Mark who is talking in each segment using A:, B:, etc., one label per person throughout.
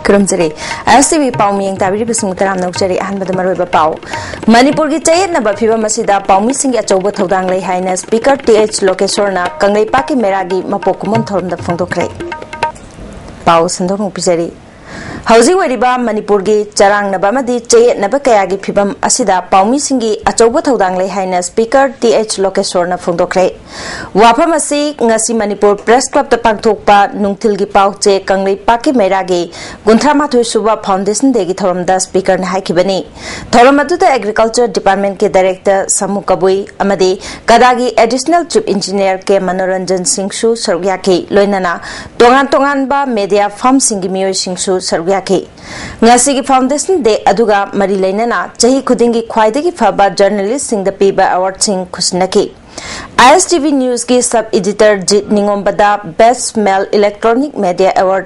A: Kurumjari, ISTV Pauming Tabiri Bismutaram Nokjari and the Maruba Pau. Manipur ki Chayet Nabafiba Masida, Paumising at Jobo Todang Highness, Speaker TH Lokesorna, Kangai Paki Meragi, Mapokumon Tom the Fondokre. Pau Sandong Pizari. Housing Wariba, Manipur ki Charang Nabamadi, Chayet Nabakayagi Pibam Asida, Paumisingi, at Jobo Todang Highness, Speaker TH Lokesorna Fondokre. Wapamasi, Ngasi Manipur Press Club the Pangtokpa, Nungtilgi Pauche, Kangai Paki Meragi, Guntramatu Suba Foundation Degi Thoramda Speaker Haikibani. Thoramatu the Agriculture Department ke Director Samu Kabui, Amadi, Kadagi Additional Chief Engineer ke Manoranjan Singshu Sargyaki, Loinana, Tongan ba Media Farm Singimio Singshu Sargyaki. Ngasi Foundation de Aduga Marilainana, Chahi Kudingi Kwaidagi Faba Journalist Sing the Piba Award Sing Kusnaki. ISTV News की सब editor जित निगोंबदा best male electronic media award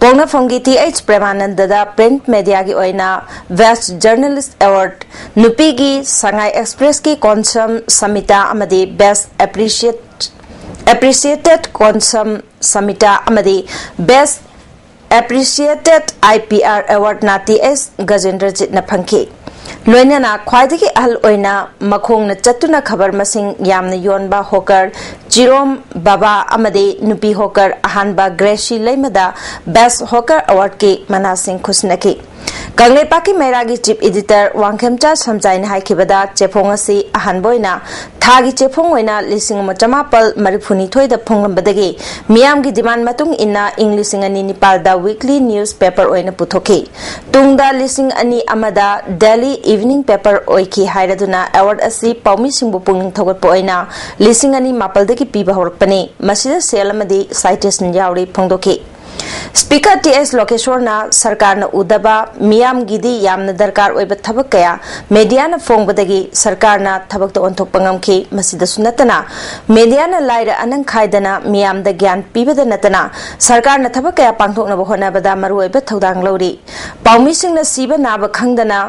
A: पोंगना फोंगी TH Premanand दा print media की ओइना best journalist award नुपी की संगाई एक्सप्रेस की कॉन्सम समिता अमदी बेस्ट एप्रिशिएटेड कॉन्सम समिता अमदी बेस्ट एप्रिशिएटेड IPR अवार्ड ना TS गजेंद्र जित न फंकी लोइना ख्वाइदगी अहल ओइना मखोंगना चतुना खबर मसिंग यामना योनबा होकर जिरोम बाबा अमदे नुपी होकर अहानबा ग्रेशी लेमदा बेस्ट होकर अवार्ड के मनासिंग खुसनकी कंगले पाकी मेरागी चीफ एडिटर वांगखेमचा समजाइन हाइखिबदा चेफोंगसी अहानबोइना थागी चेफोंगोइना लिसिंग मचमापल मरिफुनी द फोंगलबदगी मियामगी डिमांड मतुंग इना इंग्लिश अनि निपाल दा वीकली न्यूज पेपर ओइना पुथोकी तुंगदा लिसिंग अनि अमदा डेली इवनिंग पेपर ओइकी हाइरदुना अवार्ड असि पौमी सिंबु पुंगिंग थोगत ओइना लिसिंग अनि मापलदगी पीबा होरकपने मसिदा सेल अमदी साइटेशन यावरी फोंदोकी Speaker TS Lokesorna Sarkar na udaba miyam gidi yam na darkar oiba thabak kaya media na fongbadagi sarkar na thabak to onthok pangamki masida sunatana media na laira anang khaidana miyam da gyan pibada natana sarkar na thabak kaya pangthok na bohona bada maru oiba thodang lori paumi sing na siba na ba khangdana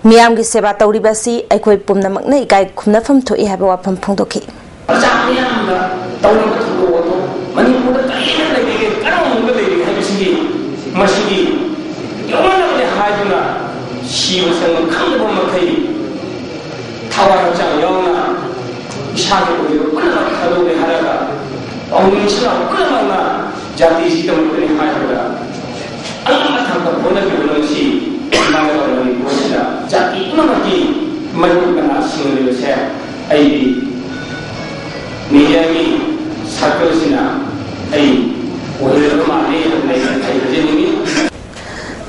A: miyam gi seba tawri basi aikoi pumna makna ikai khumna pham thoi haba wa pham phongdoki
B: Aja miyam da tawri ba thodo Manipur da kaina lagi karang ga lagi Masigi, yoman na hajuna, shiwa sang kangbo makai, tawa jang yona, ishagi ko kuna khado le haraga, ongni chira kuna na jati sitam ko ni hajura. Allah thangka bona ki bonasi, mangala ni bonida, jati kuna maki maru kana singole se ai media ni sakal sina ai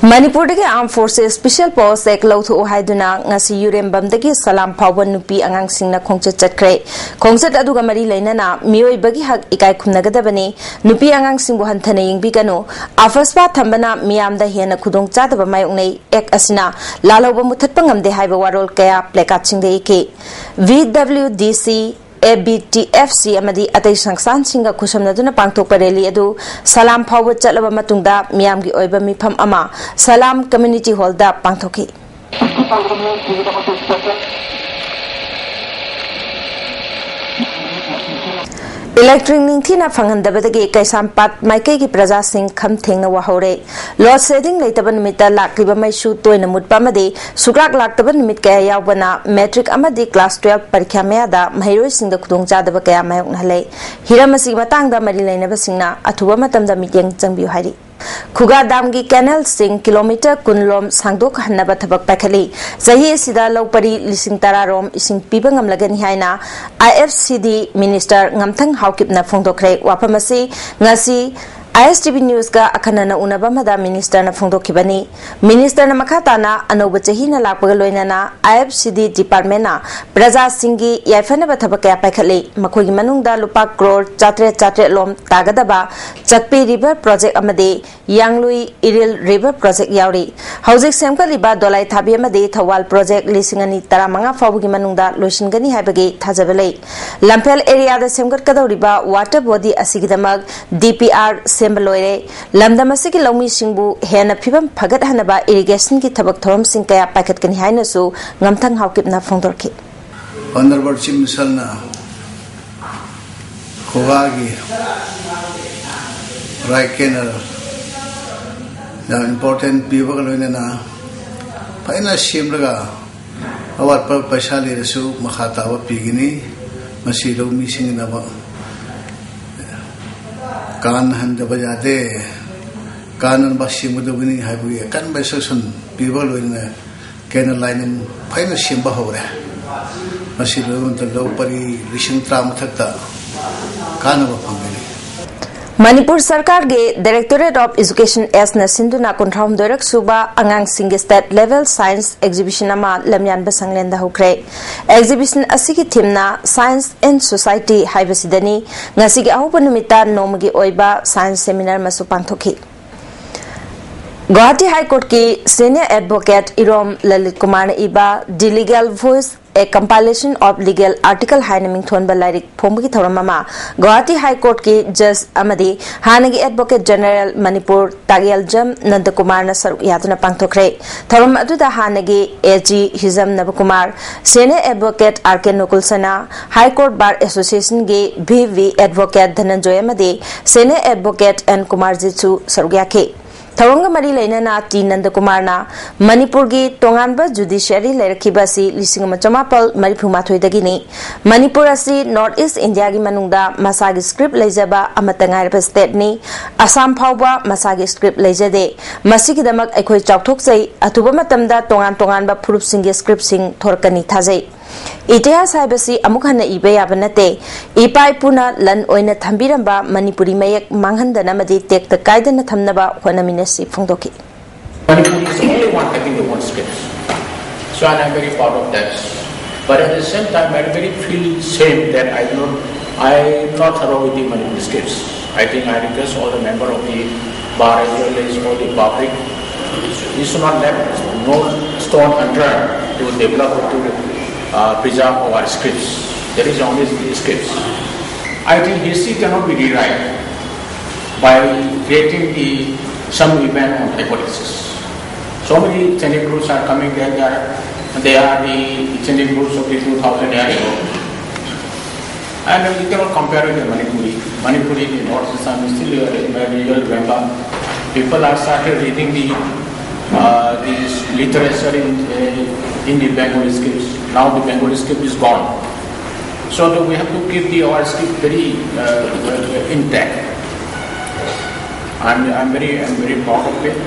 A: Manipur के arm forces special post एक लौथो हाइदुना ngasi Yurembam dagi salam phawba nupi angang singna khongchat chakre khongchat aduga mari lainana mioi bagi hak ikai khumnagadabani nupi angang singbu hanthana yingbi kanu afaspa thambana miyam da hena khudong chadaba mayongnei ek asina laloba muthatpa ngamde haiba warol kaya plakat singde ike VWDC ABTFC amadi atai sangsan singa khusamna duna pangthok pareli adu salam phawba chatlaba matungda miyam gi oiba mifam ama salam community hall da pangthoki Electric Ningthina Fangendabadagi Kaisampat Maike Praja Singh Kham Thengna Wahore Lord Setting Laitaban Mita Lakliba Maishu Toina Mutpamadi Sukrak Laktaban Mit Kaya Yawbana Metric Amadi Class 12 Parikha Meada Mahiro Singh the Kudong Chadaba Kaya Mayong Hale Hiramasi Matanga Marilena Basingna Atuba Matamda Mityang Changbiu Hari Khuga Damgi Canal Sing Kilometer Kunlom Sangdok Hanaba Thabak Pakhali Zahi Sida Lopari Lising Tararom Ising Pibangam Lagani Haina IFCD Minister Ngamthang Haukipna Phongdokre Wapamasi Ngasi ISTV News ka akanana unaba mada minister na phongdokibani minister na makhatana anoba chahina lakpaga loinana IFCD department na praja singi yaifana bathaba kaya paikhatli makhogi manungda lupa crore chatre lom tagadaba chakpi river project amade yanglui iril river project yauri hojik semkaliba dolai thabi amade thawal project lisingani taramanga fabugi manungda loisingani haibagi thajabale lampel area da semgat kadoriba water body asigidamak DPR Sembalore, Lamdamasi Lomi Singbu, Hena Pibam Pagat Hanaba, irrigation ki tabak thorum sing kaya packet kan haina so, Ngamthang Haukip na Fongdorki.
C: Honorable Chief Minister na Khogagi Raikenal important people loina faina simraga awat pa paisa le su makhata wa pigini masi lo mi sing na ba kan han da bajade kanan ba simudu bini habu kan ba sun people loina ken line faina simba hore masi lo lo pari rishin tra mathakta kan ba phangani
A: Manipur Sarkar ge Directorate of Education S na Sinduna Kontraum Dorak Suba Angang Singe State Level Science Exhibition ama lamyan ba sanglenda hokre exhibition asigi theme na Science and Society haibasidani ngasi ge ahuba numita nomagi oiba science seminar masu pangthoki Guwahati High Court ki Senior Advocate Irom Lalit Kumar na iba The Legal Voice a compilation of legal article hainaming thonba lairik phomgi thoramama Guwahati High Court ki Judge amadi hanagi Advocate General Manipur Tagyal Jam Nandakumar na saruk yaduna pangthokre thoram aduda hanagi AG Hizam Nabakumar Senior Advocate RK Nukulsana High Court Bar Association ge VV Advocate Dhananjoy amadi Senior Advocate N Kumar Jitsu saruk yake Tharonga mari laina na T Nandakumar na Manipur gi tonganba judiciary lerakhiba si lisingama chamapal marifuma thoidagi ni Manipur asi North East India gi manungda masagi script leijaba amatangai reba state ni Assam phawba masagi script leijade masigi damak aikhoi chawthok sei atuba matamda tongan ba phurup singi script sing thorkani thajai Itihas haibasi amukhana ibe yabanate ipai puna lan oina thambiramba Manipuri mayak manghandana madi tekta kaidana thamnaba honaminasi phongdoki
D: Manipuri is the only one having the one script. So and I'm very proud of that. But at the same time I very feel shame that I'm not thorough with the Manipuri scripts. I think I request all the members of the bar as well as all the public, we should not let no stone unturned to develop or to preserve our scripts. There is only the scripts. I think history cannot be rewritten by creating some event on hypothesis. So many changing rules are coming there. They are the changing rules of the 2000 years ago. And you cannot compare it with Manipuri. Manipuri in North Assam is still real remember. People are started reading the literature in the Bengali scripts. Now the Bengali script is gone. So we have to keep our script very intact. I'm very proud of it.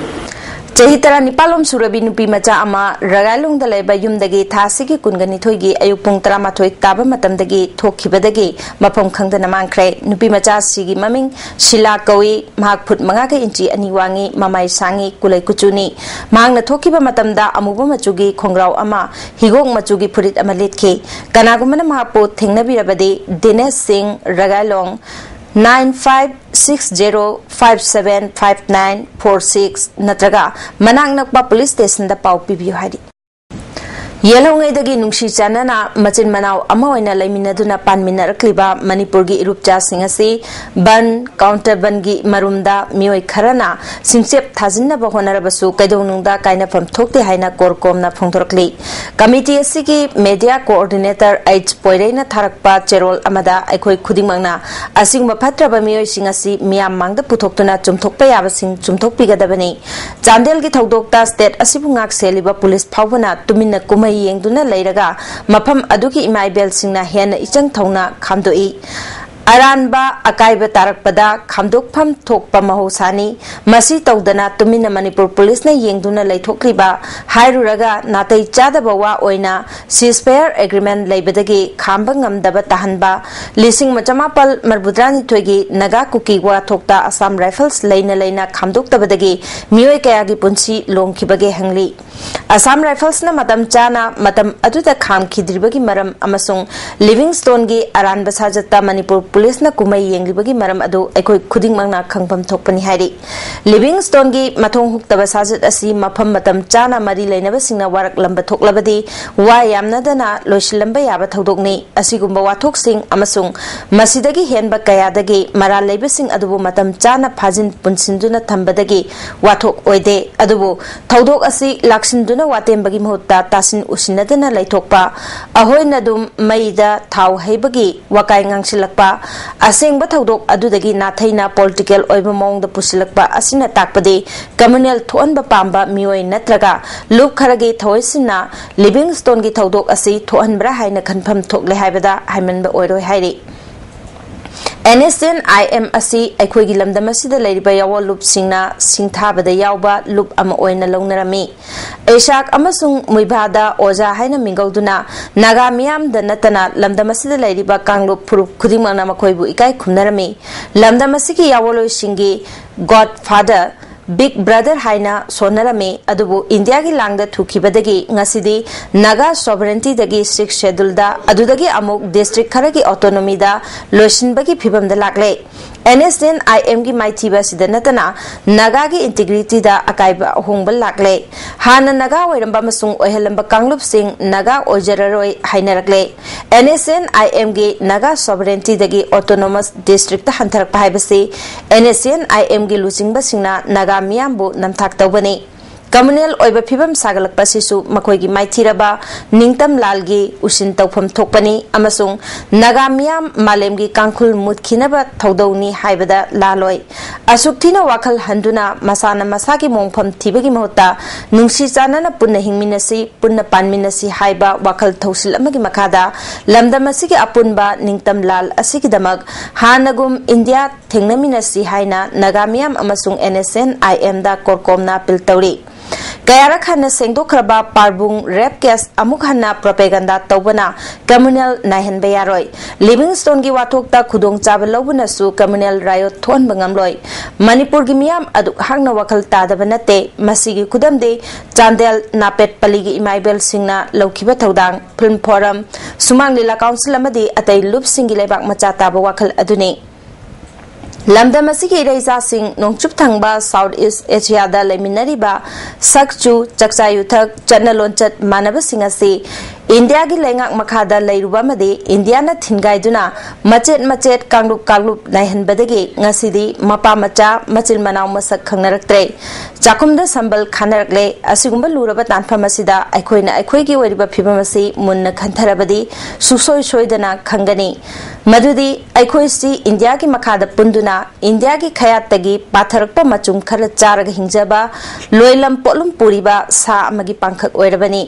A: Chahitara Nipalom Surabi Nupi Macha Ama Ragalung the Leba Yumdagi Tasiki Kunganitogi Ayupung Tramatoi Taba Matamdagi Tokibadagi Mapong Kangdanaman Kre Nupi Macha Sigi Maming Shila Kawi Mahak Put Mangaka Inchi Aniwangi Mamai Sangi Kulai Kuchuni Mang na Tokiba Matamda Amuba Machugi Kongrau Ama Higong Machugi Purit Amalitke Kanagumana Mahapo Tingnabi Rabadi Dinesh Singh Ragalong 9560575946 natraga manang nakpa police station da pau pibiu hari Yelongai dagi nungsi chanana machin manau ama oina laiminaduna panminarakliba Manipur gi irupcha singasi ban counter ban gi marumda mioi kharana singchep thajinna ba honarabasu kaidonungda kaina pham thokte haina korkomna phongthorkli committee asigi media coordinator H poireina tharakpa cherol amada aikhoi khudingmangna asingba phatraba mioi singasi miyam mangda puthoktuna chumthokpa yabasing chumthokpigadabani Chandel gi thodokta state asibungak seliba police phawbana tuminna kumai yengduna leiraga mafam aduki imaibel singna hena ichang thongna khamdoi Aranba akaiba tarakpada khamdokpham thokpa mahosani masi tawdana tumina Manipur police na yengduna leithokliba hairuraga natai chadaba wa oina ceasefire agreement leibadagi khamba ngamdaba tahanba lising machamapal marbudrani thoigi naga kuki wa thokta Assam Rifles leina khamdoktabadagi mioi kayagi punsi longkhibage hangli Assam Rifles na matam chana matam aduda khamkhidribagi maram amasung Livingstone gi aranba sajata Manipur police na kumai yenglibagi maram adu aikoi khuding mangna khangpam thokpani hairi Livingstone gi mathong huktaba sajat asi mafam matam chana mari leinaba singna warak lamba thoklabadi wa yamna dana loisilamba yaba thodokni asigumba wathok sing amasung masidagi henba kayadagi mara leiba sing adubu matam chana phajin punsinduna thambadagi wathok oide adubu thodok asi laksinduna watembagi mahutta tasin usinadana leithokpa ahoina dum maida thau heibagi wakai ngangsilakpa asengba thodok adudagi nathayna political oiba mongda pusilakpa asina takpade communal thoanba pamba mioi natraga loop kharagi thoisina Livingstone gi thodok asi thoanbra haina khanpham thokle haibada haimanba oiroi hairi NG.SANJOY asi aikhoigi lamdam asida leiriba yawa loop singna singthabada yawba loop ama oina longnarami Aishak amasung muibada oja haina mingauduna naga miyam da natana lamdam asida leiriba kanglup phurup khudimangna makhoibu ikai khumnarami lamdam asigi yawoloi singi Godfather Big Brother haina sonarame adubu India gi langda thukibadagi ngasidi Naga sovereignty dagi 6th schedule da adudagi amuk district kharagi autonomy da loisinbagi phibam da lagle NG.SANJOY gi maithiba sida natana Naga gi integrity da akaiba hongbal lagle hana Naga oiramba masung oihalamba kanglup sing Naga ojararoi hainaragle NG.SANJOY gi Naga sovereignty dagi autonomous district ta hantarak paibasi NG.SANJOY gi lusingba singna Naga Miyambu namthak tawbani communal oiba phibam sagalak pasisu makhoigi maithiraba ningtam lalgi usin tawpham thokpani amasung Naga Miyam malemgi kangkhul mutkinaba thodowni haibada laloi asukthina wakhal handuna masana masagi mongpham thibagi mahota nungsi chanana punna hingminasi punna panminasi haiba wakhal thausil amagi makada lamdam asigi apunba ningtam lal asigi damak hanagum India thengnaminasi haina Naga Miyam amasung NG.SANJOY da korkomna piltawri Kayara khana sengdokraba parbung rap case amuk hanna propaganda tawbana communal nahen bayaroi Livingstone gi wathokta khudong chaba lobuna su communal riot thon bangamloi Manipur gi miyam adu hangna wakhal tadabanate masigi kudamde Chandel Napet Paligi Imaibel Singna Lokhiba Thodang Film Forum Sumang Lila Council amadi atai loop singi lebak macha taba wakhal aduni Lamdam asigi reisa sing nongchup thangba South East Asia da leminariba sakchu chakchayuthak chanalonchat manaba singasi India gi lengak makhada leiruba made India na thingaiduna machet kanglup naihan badagi ngasidi mapa macha machil manaw masak khangnaraktre chakumda sambal khanarakle asigumba luraba tanphamasida aikhoigi wariba phibamasi munna khantharabadi susoi soidana khangani madudi aikhoisi India gi makhada punduna India gi khayatagi patharakpa machum khara charaga hingjaba loilam polum puriba sa amagi pangkhak oirabani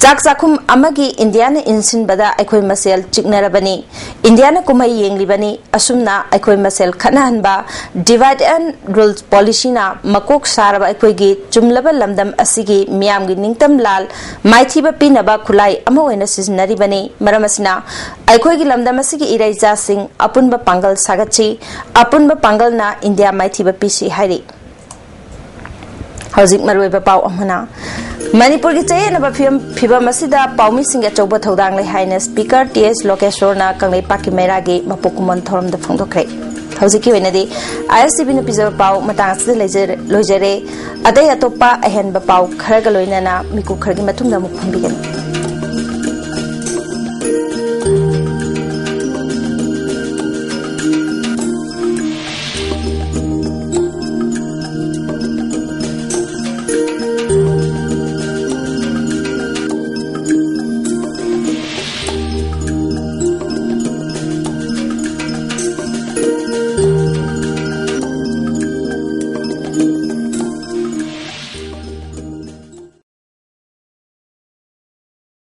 A: Chak chakum amagi Indiana insin bada aikoi masel chiknarabani Indiana kumai yenglibani asumna aikoi masel khanahanba divide and rules policy na makok saraba aikoi gi chumlaba lamdam asigi miyam gi ningtam lal maithiba pinaba khulai ama oina siznaribani maramasina aikoi gi lamdam asigi iraija sing apunba pangal sagachi apunba pangal na India maithiba pisi hairi Hauzik maruiba pau amana Manipur ki chayanaba phibam asida paumi singa chauba thodang lai haina speaker TS Lokeshwar na kanglei paki meragi mapokumon thoram da phangdokre Hauziki wenadi ISTV nu pizaba pau matang asida loijare adai atopa ahenba pau kharaga loinana miku khargi mathungda muk phambigani